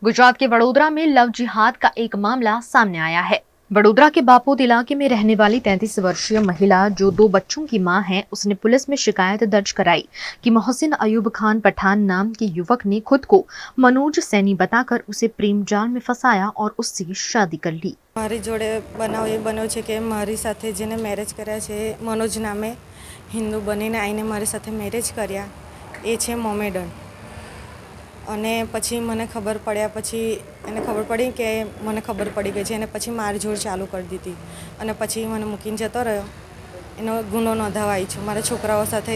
गुजरात के वडोदरा में लव जिहाद का एक मामला सामने आया है। वडोदरा के बापोद इलाके में रहने वाली 33 वर्षीय महिला जो 2 बच्चों की मां है, उसने पुलिस में शिकायत दर्ज कराई कि मोहसिन अयूब खान पठान नाम के युवक ने खुद को मनोज सैनी बताकर उसे प्रेम जाल में फंसाया और उससे शादी कर ली। મારી જોડે બનાવ એ બન્યો છે કે મારી સાથે જેને મેરેજ કર્યા છે મનોજ નામે હિન્દુ બનીને આવીને મારી સાથે મેરેજ કર્યા એ છે મોમેડન અને પછી મને ખબર પડ્યા પછી એને ખબર પડી કે મને ખબર પડી ગઈ છે અને પછી મારઝોડ ચાલુ કરી દીધી અને પછી મને મૂકીને જતો રહ્યો. એનો ગુનો નોંધાવાય છે. મારા છોકરાઓ સાથે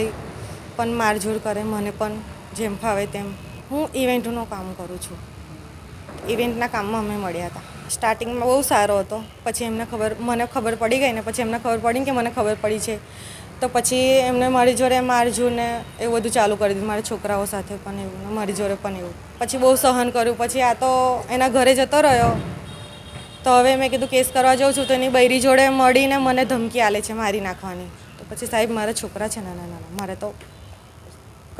પણ મારઝોડ કરે, મને પણ જેમ ફાવે તેમ. હું ઇવેન્ટનું કામ કરું છું. ઇવેન્ટના કામમાં અમે મળ્યા હતા. સ્ટાર્ટિંગમાં બહુ સારો હતો, પછી મને ખબર પડી ગઈ ને પછી એમને ખબર પડી કે મને ખબર પડી છે તો પછી એમને મારી જોડે મારઝૂડ ને એવું બધું ચાલુ કરી દીધું. મારા છોકરાઓ સાથે પણ એવું ને મારી જોડે પણ એવું. પછી બહુ સહન કર્યું. પછી આ તો એના ઘરે જતો રહ્યો તો હવે મેં કીધું કેસ કરવા જાઉં છું તો એની બૈરી જોડે મળીને મને ધમકી આલે છે મારી નાખવાની. તો પછી સાહેબ મારા છોકરા છે નાના નાના, મારે તો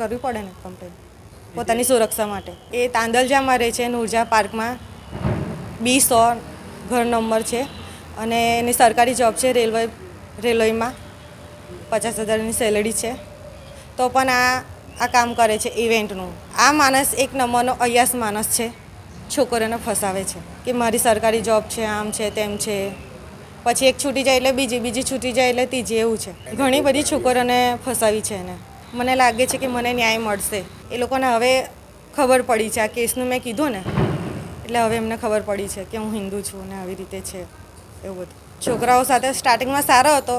કરવી પડે ને કમ્પ્લેન પોતાની સુરક્ષા માટે. એ તાંદલજામાં રહે છે, નૂરજા પાર્કમાં B100 ઘર નંબર છે અને એની સરકારી જોબ છે રેલવેમાં 50,000ની સેલરી છે. તો પણ આ કામ કરે છે ઇવેન્ટનું. આ માણસ એક નંબરનો અયાસ માણસ છે. છોકરીઓને ફસાવે છે કે મારી સરકારી જોબ છે, આમ છે તેમ છે. પછી એક છૂટી જાય એટલે બીજી છૂટી જાય એટલે ત્રીજી, એવું છે. ઘણી બધી છોકરીઓને ફસાવી છે એને. મને લાગે છે કે મને ન્યાય મળશે. એ લોકોને હવે ખબર પડી છે. આ કેસનું મેં કીધું ને એટલે હવે એમને ખબર પડી છે કે હું હિન્દુ છું ને આવી રીતે છે એવું બધું. છોકરાઓ સાથે સ્ટાર્ટિંગમાં સારો હતો,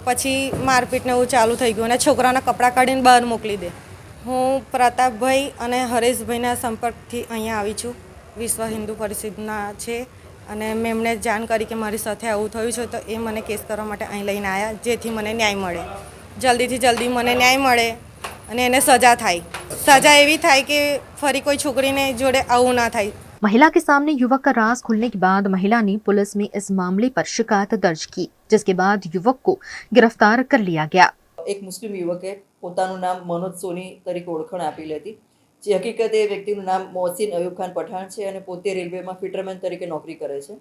પછી મારપીટને એવું ચાલુ થઈ ગયું અને છોકરાઓના કપડાં કાઢીને બહાર મોકલી દે. હું પ્રતાપભાઈ અને હરેશભાઈના સંપર્કથી અહીંયા આવી છું. વિશ્વ હિન્દુ પરિષદના છે અને મેં એમને જાણ કરી કે મારી સાથે આવું થયું છે તો એ મને કેસ કરવા માટે અહીં લઈને આવ્યા, જેથી મને ન્યાય મળે. જલ્દીથી જલ્દી મને ન્યાય મળે અને એને સજા થાય. સજા એવી થાય કે ફરી કોઈ છોકરીને જોડે આવું ના થાય. महिला के सामने युवक का राज खुलने के बाद महिला ने पुलिस में इस मामले पर शिकायत दर्ज की, जिसके बाद युवक को गिरफ्तार कर लिया गया। એક મુસ્લિમ યુવકે પોતાનું નામ મનોજ સોની તરીકે ઓળખાણ આપેલી હતી. જે હકીકતે એ વ્યક્તિનું નામ મોહસિન અયુબ ખાન પઠાણ છે અને પોતે રેલવેમાં ફિટરમેન તરીકે નોકરી કરે છે.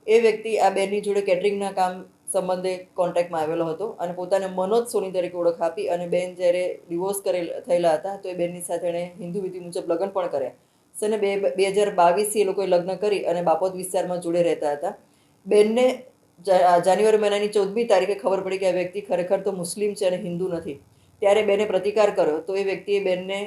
એ વ્યક્તિ આ બેનની જોડે કેટરિંગના કામ સંબંધે કોન્ટેક્ટમાં આવેલો હતો અને પોતાને મનોજ સોની તરીકે ઓળખ આપી અને બેન જ્યારે ડિવોર્સ થયેલા હતા તો એ બેનની સાથે એણે હિન્દુ વિધિ મુજબ લગ્ન પણ કર્યા. સને 2022 એ લોકોએ લગ્ન કરી અને બાપોદ વિસ્તારમાં જોડે રહેતા હતા. બેનને જાન્યુઆરી મહિનાની 14મી તારીખે ખબર પડી કે આ વ્યક્તિ ખરેખર તો મુસ્લિમ છે અને હિન્દુ નથી. ત્યારે બેને પ્રતિકાર કર્યો તો એ વ્યક્તિએ બેનને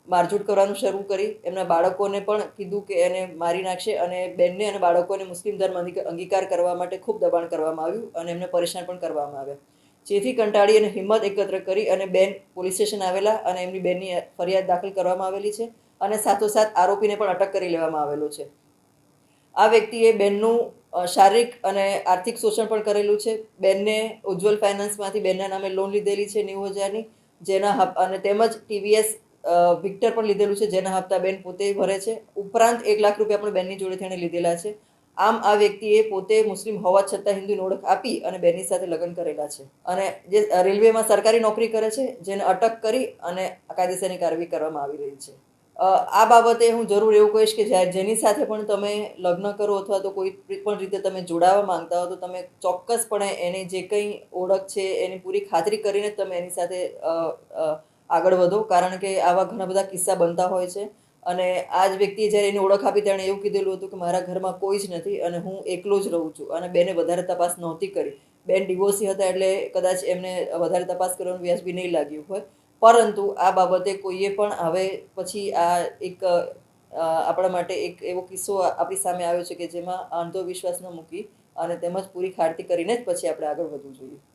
મારઝૂડ કરવાનું શરૂ કરી. એમના બાળકોને પણ કીધું કે એને મારી નાખશે અને બેનને અને બાળકોને મુસ્લિમ ધર્મ અંગીકાર કરવા માટે ખૂબ દબાણ કરવામાં આવ્યું અને એમને પરેશાન પણ કરવામાં આવ્યા. જેથી કંટાળી અને હિંમત એકત્ર કરી અને બેન પોલીસ સ્ટેશન આવેલા અને એમની બેનની ફરિયાદ દાખલ કરવામાં આવેલી છે અને સાથોસાથ આરોપીને પણ અટક કરી લેવામાં આવેલો છે. આ વ્યક્તિએ બેનનું શારીરિક અને આર્થિક શોષણ પણ કરેલું છે. બેનને ઉજ્જવલ ફાઇનાન્સમાંથી બેનના નામે લોન લીધેલી છે 90,000ની, જેના અને તેમજ TVS વિક્ટર પણ લીધેલું છે, જેના હપ્તા બેન પોતે ભરે છે. ઉપરાંત 1 લાખ રૂપિયા પણ બેનની જોડેથી એણે લીધેલા છે. આમ આ વ્યક્તિએ પોતે મુસ્લિમ હોવા છતાં હિન્દુની ઓળખ આપી અને બેનની સાથે લગ્ન કરેલા છે અને જે રેલવેમાં સરકારી નોકરી કરે છે, જેને અટક કરી અને કાયદેસરની કાર્યવાહી કરવામાં આવી રહી છે. આ બાબતે હું જરૂર એવું કહીશ કે જેની સાથે પણ તમે લગ્ન કરો અથવા તો કોઈ પણ રીતે તમે જોડાવા માંગતા હો તો તમે ચોક્કસપણે એની જે કંઈ ઓળખ છે એની પૂરી ખાતરી કરીને તમે એની સાથે આગળ વધો, કારણ કે આવા ઘણા બધા કિસ્સા બનતા હોય છે. અને આ જ વ્યક્તિએ જ્યારે એની ઓળખ આપી તેણે એવું કીધેલું હતું કે મારા ઘરમાં કોઈ જ નથી અને હું એકલો જ રહું છું અને બેને વધારે તપાસ નહોતી કરી. બેન ડિવોર્સી હતા એટલે કદાચ એમને વધારે તપાસ કરવાનું વ્યાજબી નહીં લાગ્યું હોય. પરંતુ આ બાબતે કોઈએ પણ હવે પછી આ એક આપણા માટે એક એવો કિસ્સો આપણી સામે આવ્યો છે કે જેમાં અંધવિશ્વાસ ન મૂકી અને તેમજ પૂરી ખાતરી કરીને જ પછી આપણે આગળ વધવું જોઈએ.